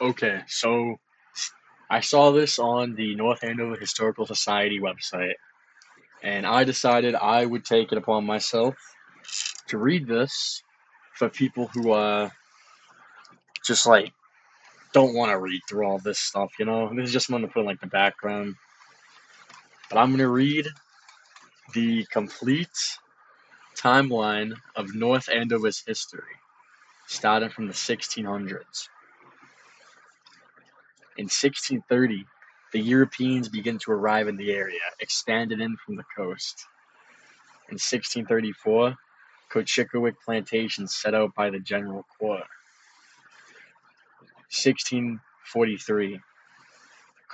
Okay, so I saw this on the North Andover Historical Society website, and I decided I would take it upon myself to read this for people who just like don't want to read through all this stuff. This is just something to put in like the background. But I'm gonna read the complete timeline of North Andover's history, starting from the 1600s. In 1630, the Europeans begin to arrive in the area, expanded in from the coast. In 1634, Cochichewick plantations set out by the General Corps. 1643,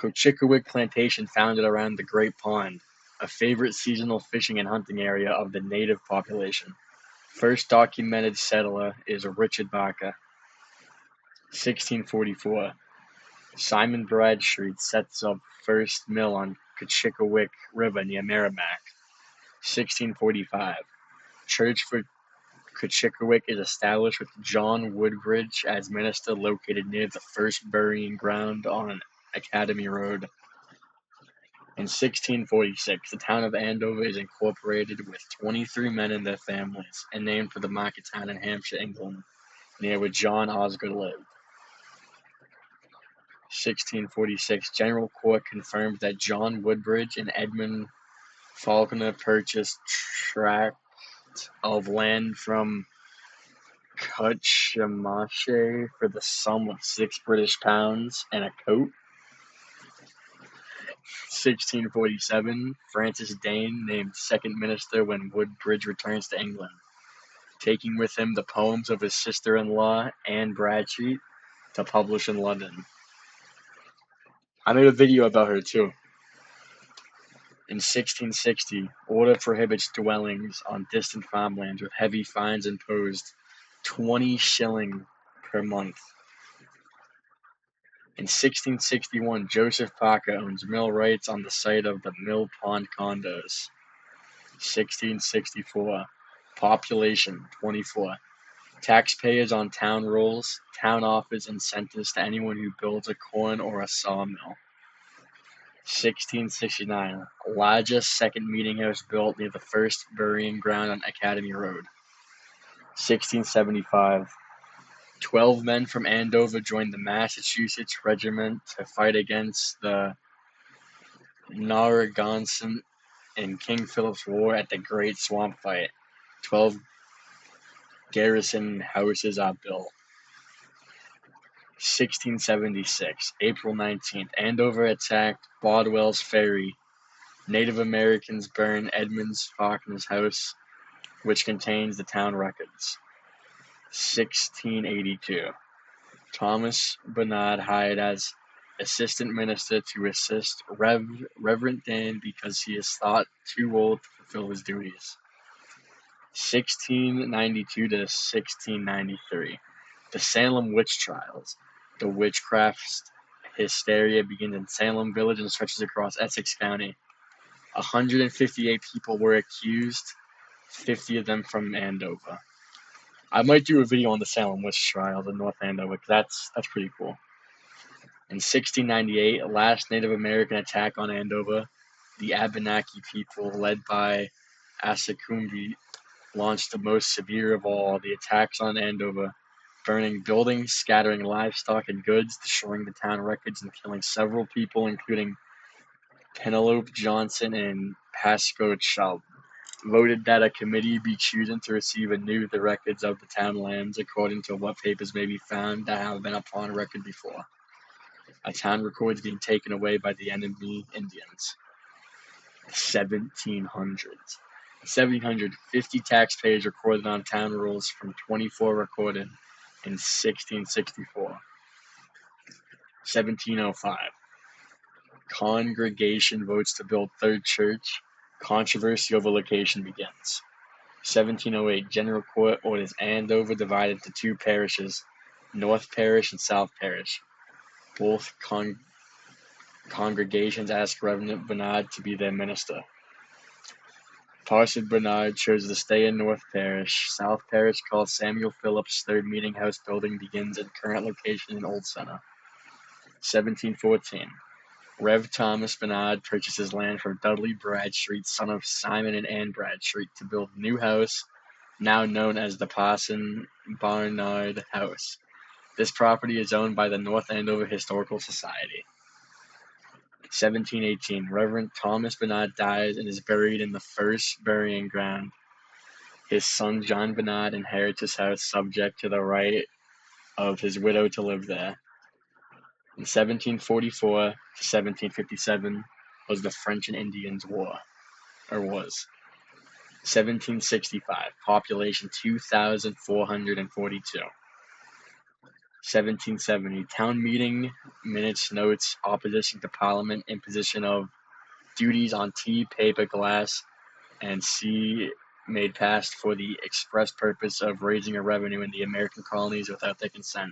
Cochichewick plantation founded around the Great Pond, a favorite seasonal fishing and hunting area of the native population. First documented settler is Richard Barker. 1644, Simon Bradstreet sets up first mill on Cochichewick River near Merrimack. 1645, church for Cochichewick is established with John Woodbridge as minister located near the first burying ground on Academy Road. In 1646, the town of Andover is incorporated with 23 men and their families and named for the market town in Hampshire, England, near where John Osgood lived. 1646, General Court confirmed that John Woodbridge and Edmund Falconer purchased tract of land from Cutchemache for the sum of £6 and a coat. 1647, Francis Dane named second minister when Woodbridge returns to England, taking with him the poems of his sister-in-law, Anne Bradstreet, to publish in London. I made a video about her too. In 1660, order prohibits dwellings on distant farmlands with heavy fines imposed, 20 shilling per month. In 1661, Joseph Parker owns mill rights on the site of the Mill Pond condos. 1664, population 24. Taxpayers on town rolls, town offers incentives to anyone who builds a corn or a sawmill. 1669, largest second meeting house built near the first burying ground on Academy Road. 1675, 12 men from Andover joined the Massachusetts Regiment to fight against the Narragansett in King Philip's War at the Great Swamp Fight. 12 garrison houses are built. 1676, April 19th, Andover attacked Bodwell's Ferry. Native Americans burn Edmund Faulkner's house, which contains the town records. 1682, Thomas Bernard hired as assistant minister to assist Reverend Dan because he is thought too old to fulfill his duties. 1692 to 1693, the Salem witch trials. The witchcraft hysteria begins in Salem Village and stretches across Essex County. 158 people were accused, 50 of them from Andover. I might do a video on the Salem witch trials in North Andover because that's pretty cool. In 1698, last Native American attack on Andover, the Abenaki people, led by Asakumbi, launched the most severe of all the attacks on Andover, burning buildings, scattering livestock and goods, destroying the town records, and killing several people, including Penelope Johnson and Pasco Chubb. Voted that a committee be chosen to receive anew the records of the town lands according to what papers may be found that have been upon record before. A town records being taken away by the enemy Indians. 1700s. 1750 taxpayers recorded on town rolls from 24 recorded in 1664. 1705. Congregation votes to build third church. Controversy over location begins. 1708, General Court orders Andover divided into two parishes, North Parish and South Parish. Both congregations ask Reverend Bernard to be their minister. Parson Bernard chose to stay in North Parish. South Parish, called Samuel Phillips' third meeting house building, begins at current location in Old Center. 1714. Rev. Thomas Bernard purchases land from Dudley Bradstreet, son of Simon and Anne Bradstreet, to build a new house, now known as the Parson Barnard House. This property is owned by the North Andover Historical Society. 1718. Reverend Thomas Bernard dies and is buried in the first burying ground. His son John Bernard inherits his house, subject to the right of his widow to live there. In 1744 to 1757 was the French and Indians War, or was. 1765, population 2,442. 1770, town meeting minutes notes opposition to Parliament, imposition of duties on tea, paper, glass, and sea made passed for the express purpose of raising a revenue in the American colonies without their consent,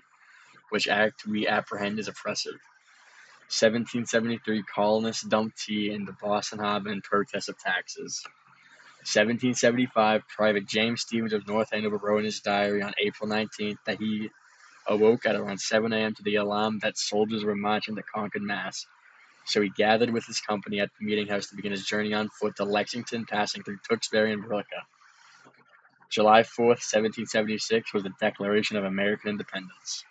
which act we apprehend as oppressive. 1773, colonists dumped tea in the Boston Harbor in protest of taxes. 1775, Private James Stevens of North Andover wrote in his diary on April 19th that he awoke at around 7 a.m. to the alarm that soldiers were marching to Concord, Mass. So he gathered with his company at the meeting house to begin his journey on foot to Lexington, passing through Tewksbury and Brillica. July 4th, 1776 was the Declaration of American Independence.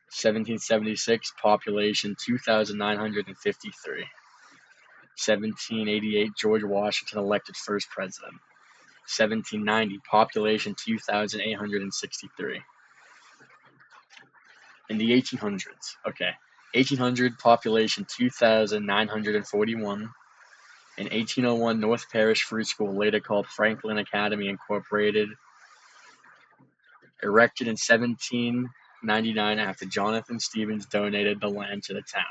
1776, population 2,953. 1788, George Washington elected first president. 1790, population 2,863. In the 1800s, 1800, population 2,941. In 1801, North Parish Fruit School, later called Franklin Academy Incorporated, erected in 1799 after Jonathan Stevens donated the land to the town.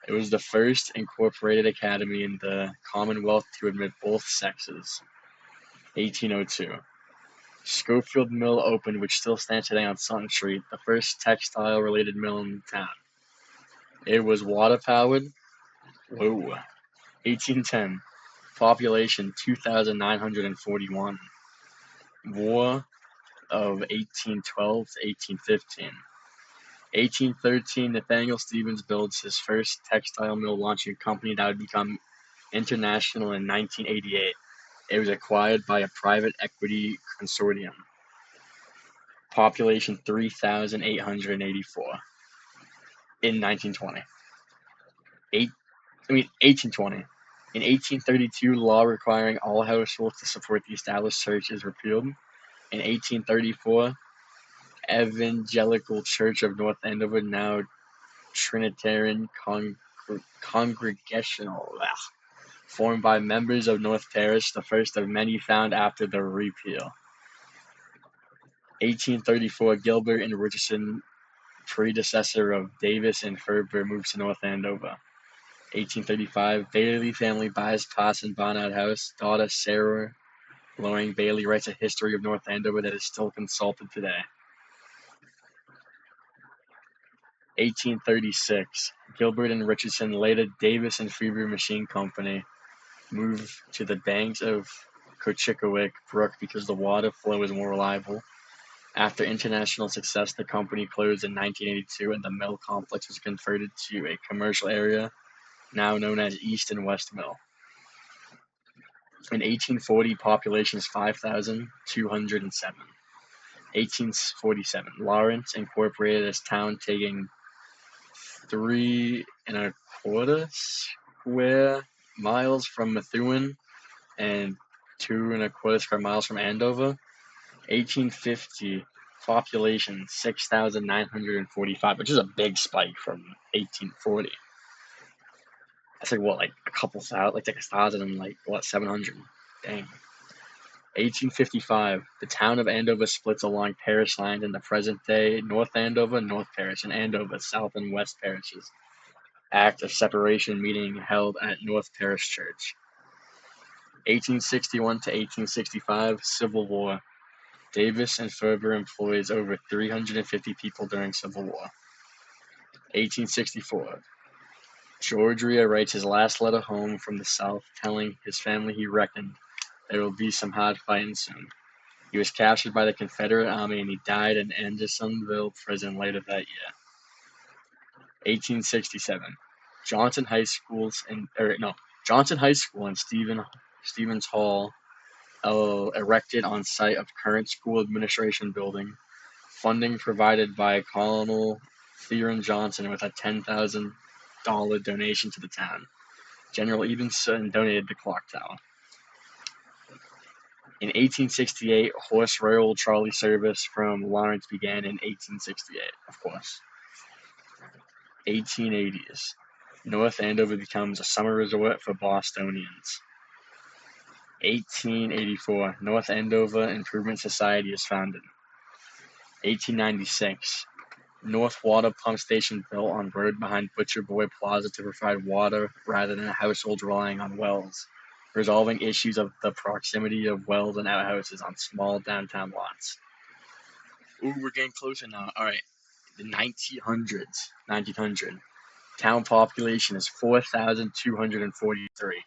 It was the first incorporated academy in the Commonwealth to admit both sexes. 1802. Schofield Mill opened, which still stands today on Sutton Street, the first textile-related mill in town. It was water-powered. 1810. Population 2,941. War of 1812 to 1815. 1813, Nathaniel Stevens builds his first textile mill, launching a company that would become international in 1988. It was acquired by a private equity consortium. Population 3,884. In 1920. 1820. In 1832, law requiring all households to support the established church is repealed. In 1834, Evangelical Church of North Andover, now Trinitarian Congregational, formed by members of North Parish, the first of many found after the repeal. 1834, Gilbert and Richardson, predecessor of Davis and Ferber, moves to North Andover. 1835, Bailey family buys Parson Barnard House. Daughter Sarah Loring Bailey writes a history of North Andover that is still consulted today. 1836, Gilbert and Richardson, later Davis and Ferber Machine Company, move to the banks of Cochicowick Brook because the water flow is more reliable. After international success, the company closed in 1982 and the mill complex was converted to a commercial area, now known as East and West Mill. In 1840, population is 5,207. 1847, Lawrence incorporated as town, taking 3 1/4 square miles from Methuen and 2 1/4 square miles from Andover. 1850, population 6,945, which is a big spike from 1840. That's like a couple thousand, like 1,000 and 700. Dang. 1855, the town of Andover splits along parish lines in the present-day North Andover, North Parish, and Andover, South and West Parishes. Act of separation meeting held at North Parish Church. 1861 to 1865, Civil War. Davis and Ferber employs over 350 people during Civil War. 1864, George Rea writes his last letter home from the South, telling his family he reckoned there will be some hard fighting soon. He was captured by the Confederate Army and he died in Andersonville prison later that year. 1867, Johnson High Schools and Johnson High School and Stevens Hall erected on site of current school administration building. Funding provided by Colonel Theron Johnson with a $10,000 donation to the town. General Edenson donated the clock tower. In 1868, horse railroad trolley service from Lawrence began in 1868, of course. 1880s. North Andover becomes a summer resort for Bostonians. 1884. North Andover Improvement Society is founded. 1896. North Water Pump Station built on road behind Butcher Boy Plaza to provide water rather than households relying on wells, resolving issues of the proximity of wells and outhouses on small downtown lots. Ooh, we're getting closer now. All right, the 1900s. 1900. Town population is 4,243,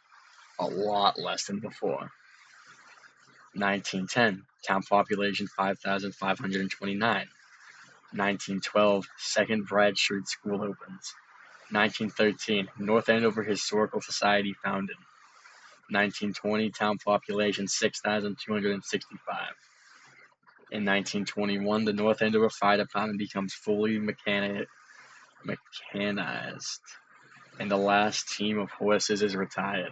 a lot less than before. 1910. Town population 5,529. 1912, Second Bradstreet School opens. 1913, North Andover Historical Society founded. 1920, town population 6,265. In 1921, the North Andover Fire Department becomes fully mechanized, and the last team of horses is retired.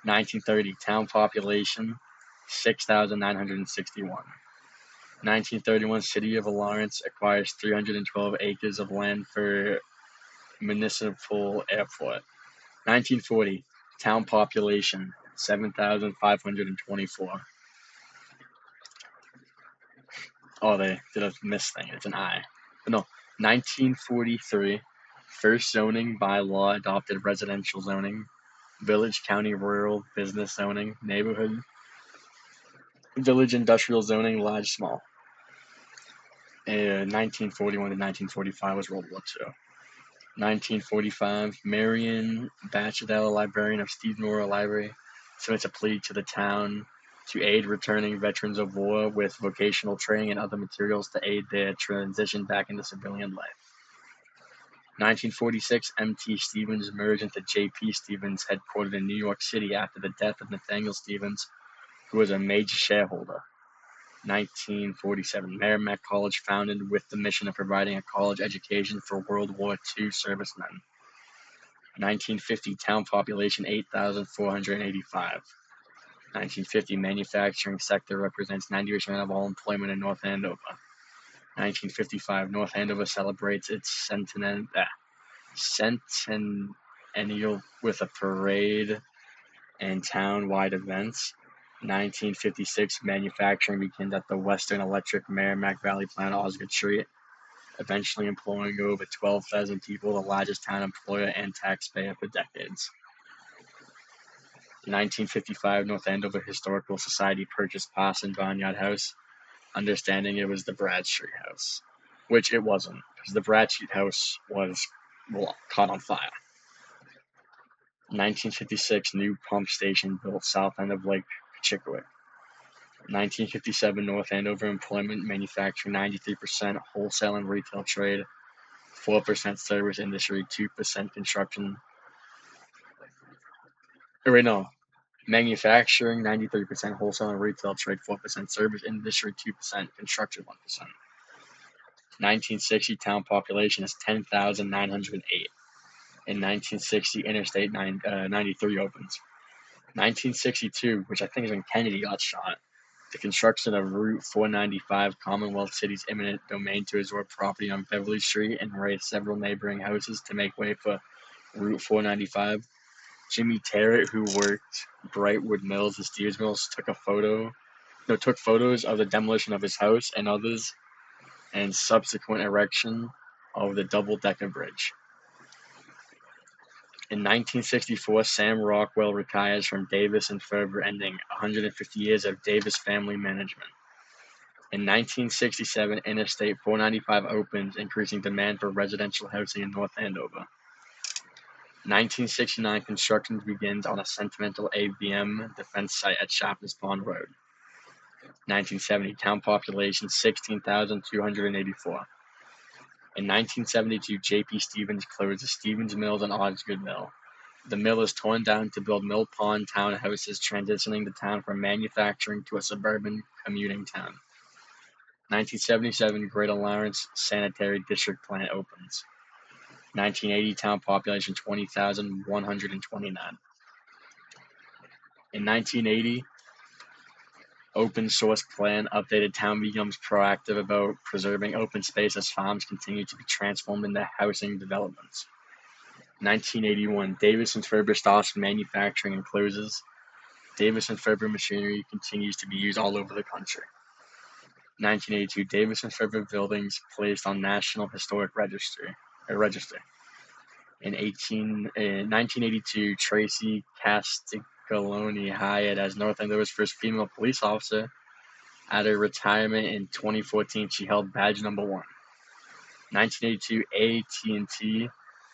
1930, town population 6,961. 1931, City of Lawrence acquires 312 acres of land for municipal airport. 1940, town population 7,524. Oh, they did a miss thing. It's an I. But no, 1943, first zoning bylaw adopted residential zoning, village, county, rural, business zoning, neighborhood, village, industrial zoning, large, small. 1941 to 1945 was World War II. 1945, Marion Batchdale, librarian of Steve Nora Library, submits a plea to the town to aid returning veterans of war with vocational training and other materials to aid their transition back into civilian life. 1946, M.T. Stevens merged into J.P. Stevens, headquartered in New York City after the death of Nathaniel Stevens, who was a major shareholder. 1947, Merrimack College founded with the mission of providing a college education for World War II servicemen. 1950, town population 8,485. 1950, manufacturing sector represents 90% of all employment in North Andover. 1955, North Andover celebrates its centennial with a parade and town-wide events. 1956, manufacturing begins at the Western Electric Merrimack Valley plant on Osgood Street, eventually employing over 12,000 people, the largest town employer and taxpayer for decades. 1955, North Andover Historical Society purchased Parson Barnyard House, understanding it was the Bradstreet House, which it wasn't, because the Bradstreet House was caught on fire. 1956, new pump station built south end of Lake Chickawatt. 1957, North Andover employment, manufacturing 93%, wholesale and retail trade, 4% service industry, 2% construction. Manufacturing 93%, wholesale and retail trade 4%, service industry 2%, construction 1%. 1960, town population is 10,908. In 1960, Interstate 93 opens. 1962, which I think is when Kennedy got shot, the construction of Route 495, Commonwealth City's eminent domain, to absorb property on Beverly Street and raise several neighboring houses to make way for Route 495. Jimmy Terrett, who worked Brightwood Mills and Steers Mills, took photos of the demolition of his house and others, and subsequent erection of the double-decker bridge. In 1964, Sam Rockwell retires from Davis and Ferber, ending 150 years of Davis family management. In 1967, Interstate 495 opens, increasing demand for residential housing in North Andover. 1969, construction begins on a Sentimental ABM defense site at Shopness Pond Road. 1970, town population 16,284. In 1972, J.P. Stevens closed the Stevens Mills and Osgood Mill. The mill is torn down to build Mill Pond townhouses, transitioning the town from manufacturing to a suburban commuting town. 1977, Greater Lawrence Sanitary District plant opens. 1980, town population 20,129. In 1980, open source plan updated, town becomes proactive about preserving open space as farms continue to be transformed into housing developments. 1981, Davis and Ferber stops manufacturing and closes. Davis and Ferber machinery continues to be used all over the country. 1982, Davis and Ferber buildings placed on National Historic Register. In 1982, Tracy Castiglione hired as North Andover's first female police officer. At her retirement in 2014, she held badge number 1. 1982, AT&T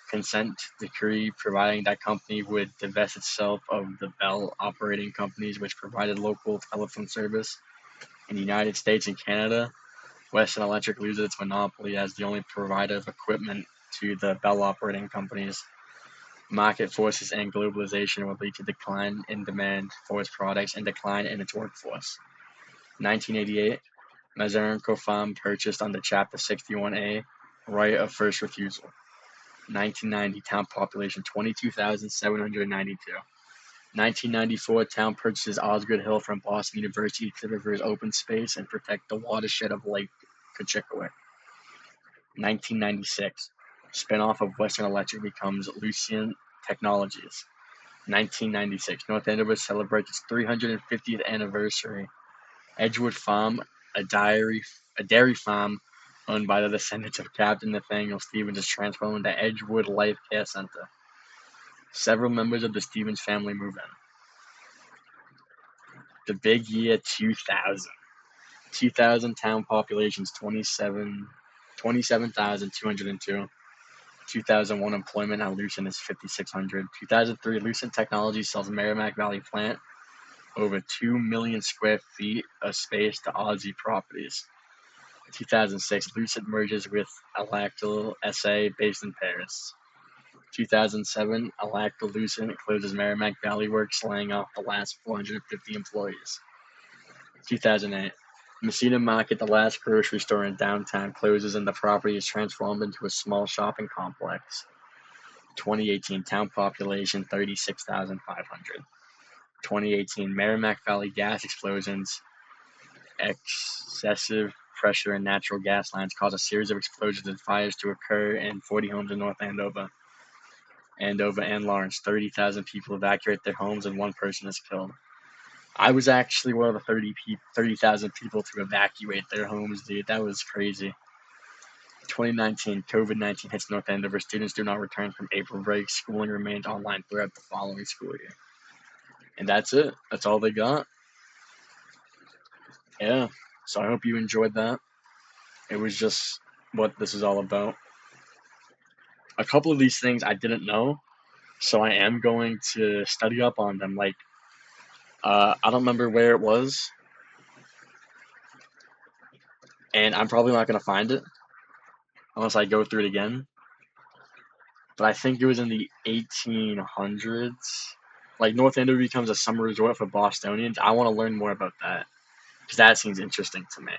consent decree providing that company would divest itself of the Bell operating companies, which provided local telephone service in the United States and Canada. Western Electric loses its monopoly as the only provider of equipment to the Bell operating companies. Market forces and globalization will lead to decline in demand for its products and decline in its workforce. 1988, Mazarenko Farm purchased under Chapter 61A, right of first refusal. 1990, town population 22,792. 1994, town purchases Osgood Hill from Boston University to preserve open space and protect the watershed of Lake Cochicowit. 1996, spinoff of Western Electric becomes Lucent Technologies. 1996, North Andover celebrates its 350th anniversary. Edgewood Farm, a dairy farm owned by the descendants of Captain Nathaniel Stevens, is transformed into Edgewood Life Care Center. Several members of the Stevens family move in. The big year 2000. 2000, town populations 27,202. 2001, employment at Lucent is 5,600. 2003, Lucent Technology sells Merrimack Valley plant over 2 million square feet of space to Aussie Properties. 2006, Lucent merges with Alactyl SA based in Paris. 2007, Alactyl-Lucent closes Merrimack Valley Works, laying off the last 450 employees. 2008, Messina Market, the last grocery store in downtown, closes and the property is transformed into a small shopping complex. 2018, town population 36,500. 2018, Merrimack Valley gas explosions. Excessive pressure in natural gas lines cause a series of explosions and fires to occur in 40 homes in North Andover. Andover and Lawrence, 30,000 people evacuate their homes and 1 person is killed. I was actually one of the 30,000 people to evacuate their homes, dude. That was crazy. 2019, COVID-19 hits North Andover. Students do not return from April break. Schooling remains online throughout the following school year. And that's it. That's all they got. Yeah. So I hope you enjoyed that. It was just what this is all about. A couple of these things I didn't know, so I am going to study up on them. Like, I don't remember where it was, and I'm probably not going to find it unless I go through it again. But I think it was in the 1800s. Like, North Andover becomes a summer resort for Bostonians. I want to learn more about that because that seems interesting to me.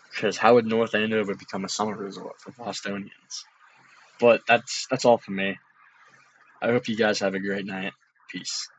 Because how would North Andover become a summer resort for Bostonians? But that's all for me. I hope you guys have a great night. Peace.